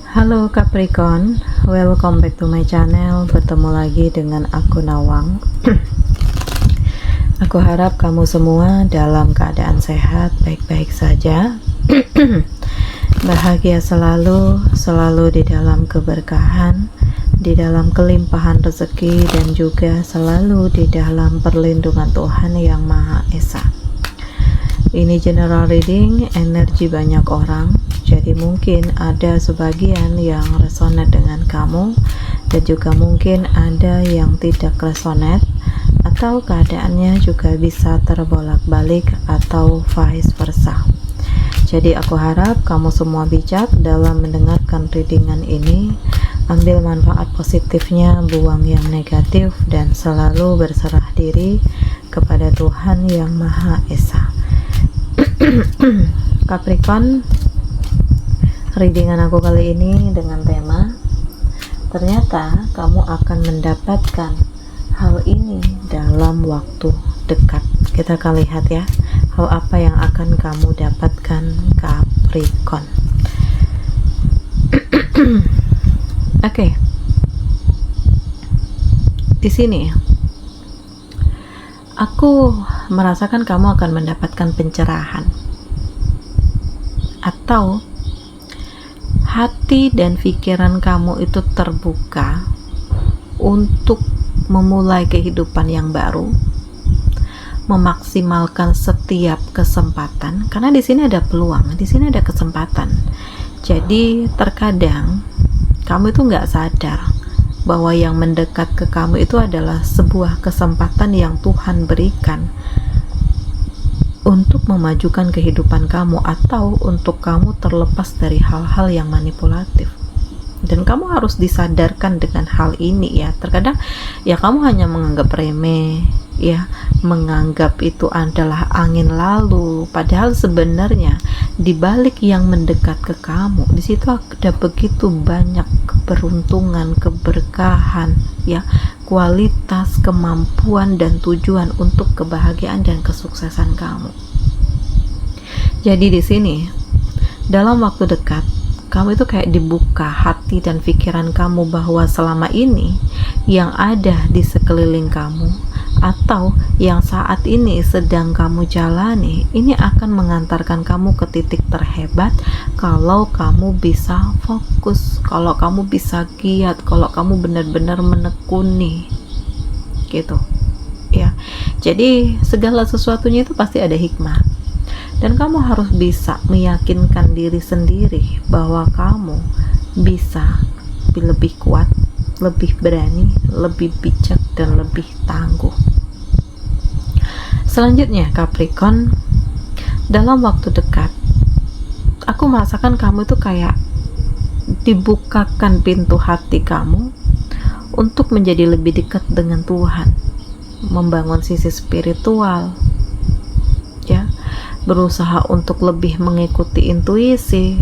Halo Capricorn, welcome back to my channel. Bertemu lagi dengan aku Nawang. Aku harap kamu semua dalam keadaan sehat, baik-baik saja. Bahagia selalu di dalam keberkahan, di dalam kelimpahan rezeki, dan juga selalu di dalam perlindungan Tuhan Yang Maha Esa. Ini general reading, energi banyak orang, jadi mungkin ada sebagian yang resonate dengan kamu, dan juga mungkin ada yang tidak resonate, atau keadaannya juga bisa terbolak-balik atau vice versa. Jadi aku harap kamu semua bijak dalam mendengarkan readingan ini. Ambil manfaat positifnya, buang yang negatif, dan selalu berserah diri kepada Tuhan Yang Maha Esa. Capricorn, readingan aku kali ini dengan tema ternyata kamu akan mendapatkan hal ini dalam waktu dekat. Kita akan lihat ya, hal apa yang akan kamu dapatkan, Capricorn. Oke. Di sini aku merasakan kamu akan mendapatkan pencerahan, atau hati dan pikiran kamu itu terbuka untuk memulai kehidupan yang baru, memaksimalkan setiap kesempatan, karena di sini ada peluang, di sini ada kesempatan. Jadi terkadang kamu itu nggak sadar bahwa yang mendekat ke kamu itu adalah sebuah kesempatan yang Tuhan berikan untuk memajukan kehidupan kamu, atau untuk kamu terlepas dari hal-hal yang manipulatif. Dan kamu harus disadarkan dengan hal ini ya. Terkadang ya kamu hanya menganggap remeh ya, menganggap itu adalah angin lalu, padahal sebenarnya di balik yang mendekat ke kamu, di situ ada begitu banyak keberuntungan, keberkahan ya, kualitas, kemampuan, dan tujuan untuk kebahagiaan dan kesuksesan kamu. Jadi di sini dalam waktu dekat kamu itu kayak dibuka hati dan pikiran kamu bahwa selama ini yang ada di sekeliling kamu, atau yang saat ini sedang kamu jalani, ini akan mengantarkan kamu ke titik terhebat kalau kamu bisa fokus, kalau kamu bisa giat, kalau kamu benar-benar menekuni gitu ya. Jadi segala sesuatunya itu pasti ada hikmah, dan kamu harus bisa meyakinkan diri sendiri bahwa kamu bisa lebih kuat, lebih berani, lebih bijak, dan lebih tangguh. Selanjutnya Capricorn, dalam waktu dekat aku merasakan kamu itu kayak dibukakan pintu hati kamu untuk menjadi lebih dekat dengan Tuhan, membangun sisi spiritual ya, berusaha untuk lebih mengikuti intuisi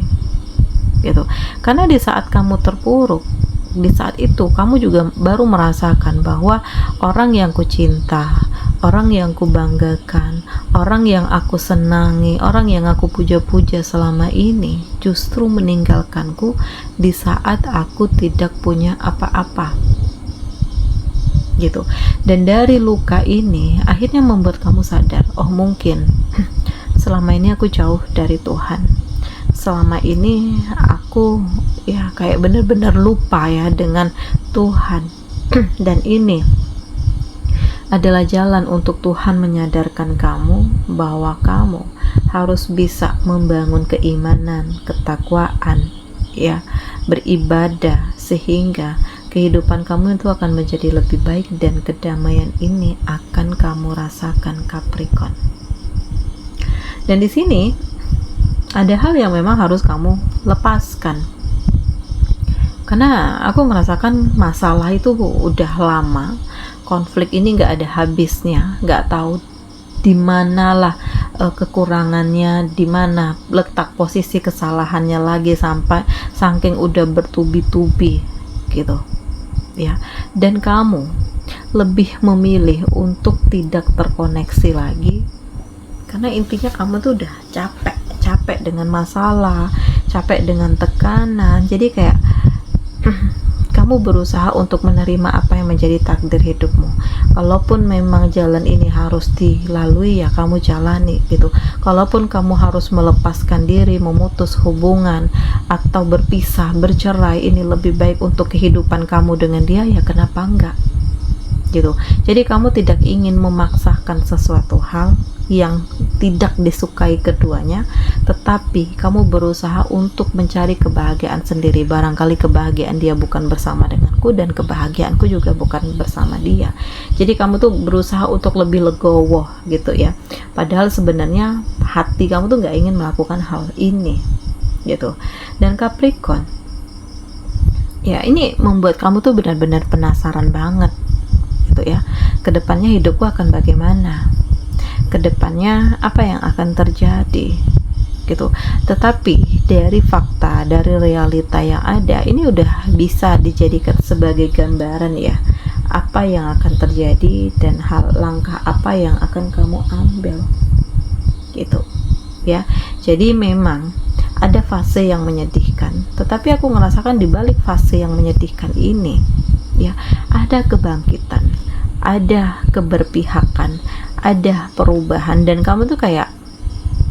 gitu. Karena di saat kamu terpuruk, di saat itu kamu juga baru merasakan bahwa orang yang kucinta, orang yang kubanggakan, orang yang aku senangi, orang yang aku puja-puja selama ini justru meninggalkanku di saat aku tidak punya apa-apa gitu. Dan dari luka ini akhirnya membuat kamu sadar, oh mungkin selama ini aku jauh dari Tuhan, selama ini aku ya kayak bener-bener lupa ya dengan Tuhan. Dan ini adalah jalan untuk Tuhan menyadarkan kamu bahwa kamu harus bisa membangun keimanan, ketakwaan ya, beribadah, sehingga kehidupan kamu itu akan menjadi lebih baik, dan kedamaian ini akan kamu rasakan Capricorn. Dan di sini ada hal yang memang harus kamu lepaskan, karena aku merasakan masalah itu udah lama, konflik ini nggak ada habisnya, nggak tahu di manalah kekurangannya, di mana letak posisi kesalahannya lagi, sampai saking udah bertubi-tubi gitu ya. Dan kamu lebih memilih untuk tidak terkoneksi lagi, karena intinya kamu tuh udah capek dengan masalah, capek dengan tekanan. Jadi kayak kamu berusaha untuk menerima apa yang menjadi takdir hidupmu. Kalaupun memang jalan ini harus dilalui, ya kamu jalani gitu. Kalaupun kamu harus melepaskan diri, memutus hubungan, atau berpisah, bercerai, ini lebih baik untuk kehidupan kamu dengan dia, ya kenapa enggak gitu. Jadi kamu tidak ingin memaksakan sesuatu hal yang tidak disukai keduanya, tetapi kamu berusaha untuk mencari kebahagiaan sendiri. Barangkali kebahagiaan dia bukan bersama denganku, dan kebahagiaanku juga bukan bersama dia. Jadi kamu tuh berusaha untuk lebih legowo gitu ya, padahal sebenarnya hati kamu tuh nggak ingin melakukan hal ini gitu. Dan Capricorn, ya ini membuat kamu tuh benar-benar penasaran banget gitu ya, kedepannya hidupku akan bagaimana, kedepannya apa yang akan terjadi gitu. Tetapi dari fakta, dari realita yang ada, ini udah bisa dijadikan sebagai gambaran ya, apa yang akan terjadi dan hal langkah apa yang akan kamu ambil gitu ya. Jadi memang ada fase yang menyedihkan, tetapi aku merasakan di balik fase yang menyedihkan ini ya, ada kebangkitan, ada keberpihakan, ada perubahan, dan kamu tuh kayak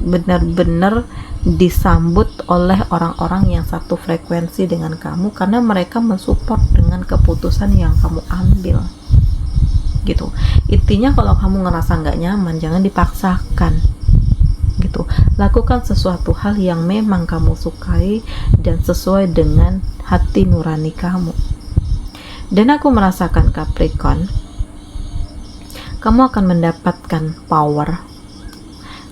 benar-benar disambut oleh orang-orang yang satu frekuensi dengan kamu, karena mereka mensupport dengan keputusan yang kamu ambil gitu. Intinya kalau kamu ngerasa nggak nyaman, jangan dipaksakan gitu. Lakukan sesuatu hal yang memang kamu sukai dan sesuai dengan hati nurani kamu. Dan aku merasakan Capricorn, kamu akan mendapatkan power,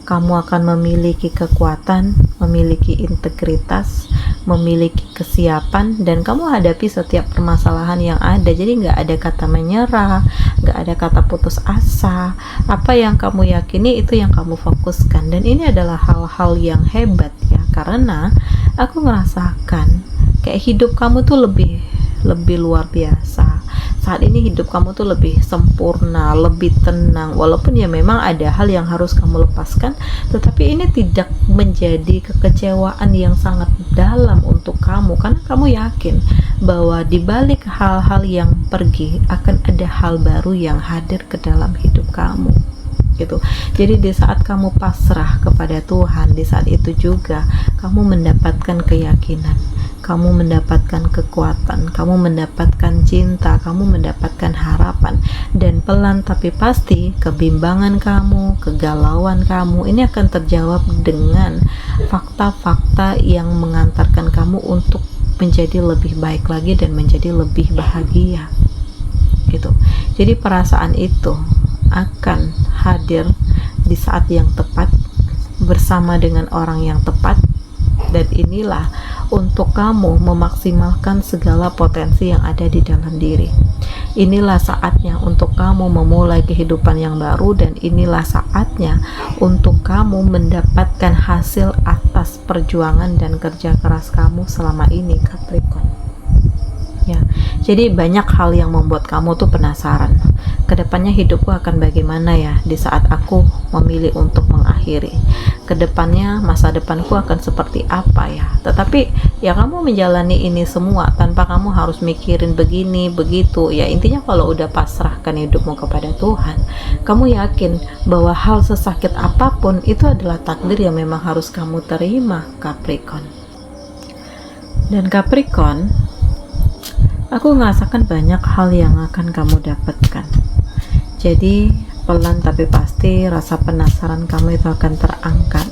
kamu akan memiliki kekuatan, memiliki integritas, memiliki kesiapan, dan kamu hadapi setiap permasalahan yang ada. Jadi nggak ada kata menyerah, nggak ada kata putus asa. Apa yang kamu yakini, itu yang kamu fokuskan. Dan ini adalah hal-hal yang hebat ya, karena aku merasakan kayak hidup kamu tuh lebih luar biasa. Saat ini hidup kamu tuh lebih sempurna, lebih tenang. Walaupun ya memang ada hal yang harus kamu lepaskan, tetapi ini tidak menjadi kekecewaan yang sangat dalam untuk kamu, karena kamu yakin bahwa di balik hal-hal yang pergi akan ada hal baru yang hadir ke dalam hidup kamu gitu. Jadi di saat kamu pasrah kepada Tuhan, di saat itu juga kamu mendapatkan keyakinan, kamu mendapatkan kekuatan, kamu mendapatkan cinta, kamu mendapatkan harapan, dan pelan tapi pasti kebimbangan kamu, kegalauan kamu ini akan terjawab dengan fakta-fakta yang mengantarkan kamu untuk menjadi lebih baik lagi dan menjadi lebih bahagia gitu. Jadi perasaan itu akan hadir di saat yang tepat bersama dengan orang yang tepat, dan inilah untuk kamu memaksimalkan segala potensi yang ada di dalam diri. Inilah saatnya untuk kamu memulai kehidupan yang baru, dan inilah saatnya untuk kamu mendapatkan hasil atas perjuangan dan kerja keras kamu selama ini, Capricorn. Ya, jadi banyak hal yang membuat kamu tuh penasaran. Kedepannya hidupku akan bagaimana ya di saat aku memilih untuk mengakhiri. Kedepannya masa depanku akan seperti apa ya. Tetapi ya kamu menjalani ini semua tanpa kamu harus mikirin begini begitu. Ya intinya kalau udah pasrahkan hidupmu kepada Tuhan, kamu yakin bahwa hal sesakit apapun itu adalah takdir yang memang harus kamu terima, Capricorn. Dan Capricorn, aku merasakan banyak hal yang akan kamu dapatkan. Jadi pelan tapi pasti rasa penasaran kamu itu akan terangkat,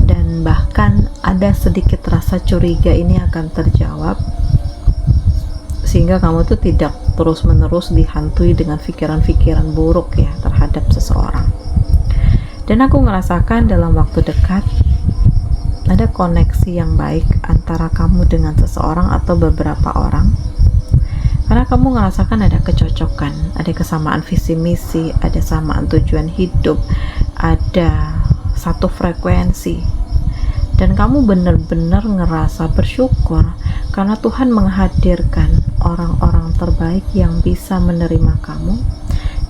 dan bahkan ada sedikit rasa curiga ini akan terjawab, sehingga kamu tuh tidak terus-menerus dihantui dengan pikiran-pikiran buruk ya terhadap seseorang. Dan aku merasakan dalam waktu dekat ada koneksi yang baik antara kamu dengan seseorang atau beberapa orang, karena kamu merasakan ada kecocokan, ada kesamaan visi misi, ada samaan tujuan hidup, ada satu frekuensi, dan kamu benar-benar ngerasa bersyukur karena Tuhan menghadirkan orang-orang terbaik yang bisa menerima kamu,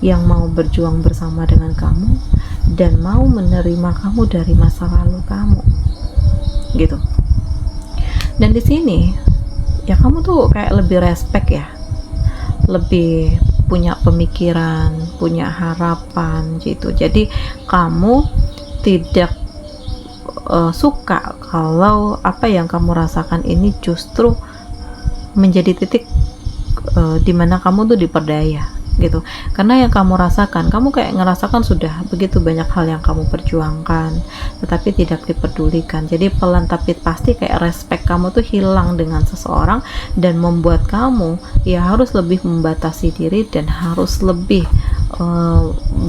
yang mau berjuang bersama dengan kamu, dan mau menerima kamu dari masa lalu kamu gitu. Dan di sini ya kamu tuh kayak lebih respect ya, lebih punya pemikiran, punya harapan gitu. Jadi kamu tidak suka kalau apa yang kamu rasakan ini justru menjadi titik dimana kamu tuh diperdaya gitu. Karena yang kamu rasakan, kamu kayak ngerasakan sudah begitu banyak hal yang kamu perjuangkan tetapi tidak dipedulikan. Jadi pelan tapi pasti kayak respect kamu tuh hilang dengan seseorang, dan membuat kamu ya harus lebih membatasi diri dan harus lebih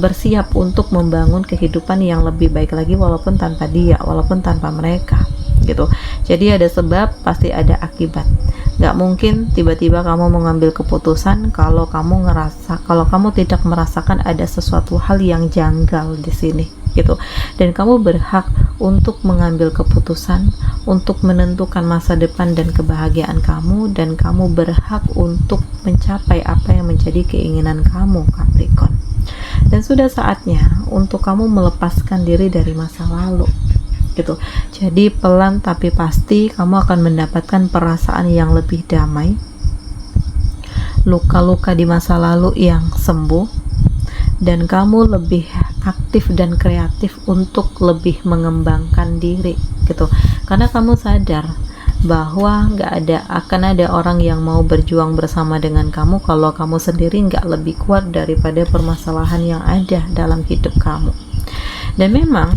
bersiap untuk membangun kehidupan yang lebih baik lagi, walaupun tanpa dia, walaupun tanpa mereka gitu. Jadi ada sebab pasti ada akibat. Gak mungkin tiba-tiba kamu mengambil keputusan kalau kamu tidak merasakan ada sesuatu hal yang janggal di sini gitu. Dan kamu berhak untuk mengambil keputusan, untuk menentukan masa depan dan kebahagiaan kamu, dan kamu berhak untuk mencapai apa yang menjadi keinginan kamu, Capricorn. Dan sudah saatnya untuk kamu melepaskan diri dari masa lalu gitu. Jadi pelan tapi pasti kamu akan mendapatkan perasaan yang lebih damai, luka-luka di masa lalu yang sembuh, dan kamu lebih aktif dan kreatif untuk lebih mengembangkan diri gitu. Karena kamu sadar bahwa akan ada orang yang mau berjuang bersama dengan kamu kalau kamu sendiri nggak lebih kuat daripada permasalahan yang ada dalam hidup kamu. Dan memang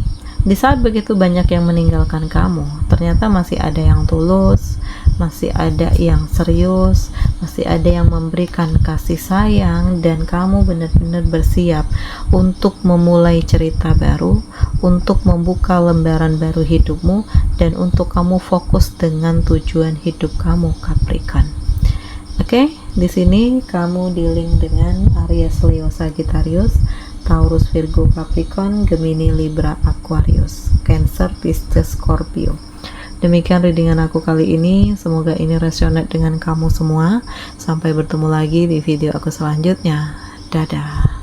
di saat begitu banyak yang meninggalkan kamu, ternyata masih ada yang tulus, masih ada yang serius, masih ada yang memberikan kasih sayang, dan kamu benar-benar bersiap untuk memulai cerita baru, untuk membuka lembaran baru hidupmu, dan untuk kamu fokus dengan tujuan hidup kamu, Capricorn. Oke, di sini kamu dealing dengan Aries, Leo, Sagittarius, Taurus, Virgo, Capricorn, Gemini, Libra, Aquarius, Cancer, Pisces, Scorpio. Demikian readingan aku kali ini. Semoga ini resonate dengan kamu semua. Sampai bertemu lagi di video aku selanjutnya. Dadah.